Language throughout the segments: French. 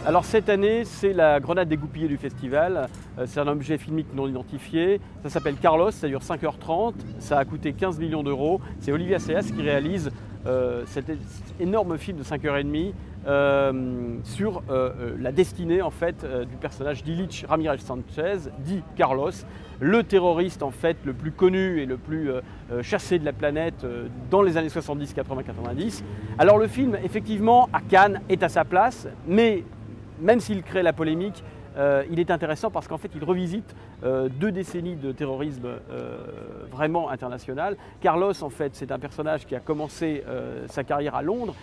Alors cette année, c'est la grenade dégoupillée du festival. C'est un objet filmique non identifié. Ça s'appelle Carlos, ça dure 5h30. Ça a coûté 15 millions d'euros. C'est Olivier Assayas qui réalise cet énorme film de 5h30 sur la destinée en fait, du personnage d'Illich Ramirez Sanchez, dit Carlos, le terroriste en fait, le plus connu et le plus chassé de la planète dans les années 70, 80, 90. Alors le film, effectivement, à Cannes, est à sa place, mais même s'il crée la polémique, il est intéressant parce qu'en fait il revisite 2 décennies de terrorisme vraiment international. Carlos, en fait, c'est un personnage qui a commencé sa carrière à Londres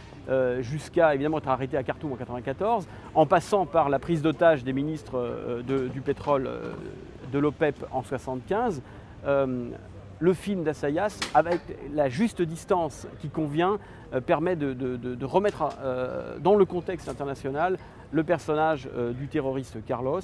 jusqu'à évidemment être arrêté à Khartoum en 1994, en passant par la prise d'otage des ministres du pétrole de l'OPEP en 1975. Le film d'Assayas, avec la juste distance qui convient, permet de remettre dans le contexte international le personnage du terroriste Carlos.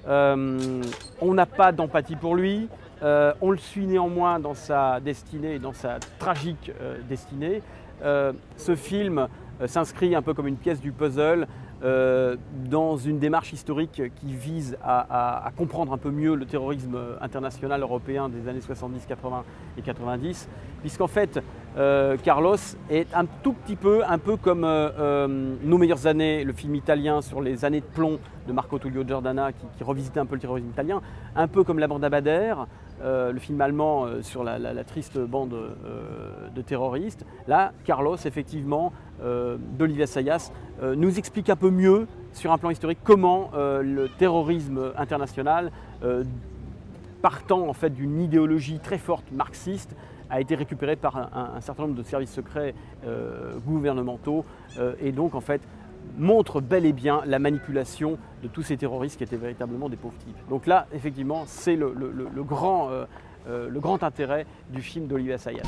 On n'a pas d'empathie pour lui, on le suit néanmoins dans sa destinée, dans sa tragique destinée. Ce film s'inscrit un peu comme une pièce du puzzle dans une démarche historique qui vise à comprendre un peu mieux le terrorisme international européen des années 70, 80 et 90, puisqu'en fait Carlos est un tout petit peu, un peu comme Nos meilleures années, le film italien sur les années de plomb de Marco Tullio Giordana qui revisitait un peu le terrorisme italien, un peu comme La bande à Bader, le film allemand sur la triste bande de terroristes. Là, Carlos, effectivement, d'Olivier Assayas, nous explique un peu mieux, sur un plan historique, comment le terrorisme international, partant en fait d'une idéologie très forte marxiste, a été récupéré par un certain nombre de services secrets gouvernementaux et donc en fait montre bel et bien la manipulation de tous ces terroristes qui étaient véritablement des pauvres types. Donc là, effectivement, c'est le grand intérêt du film d'Olivier Assayas.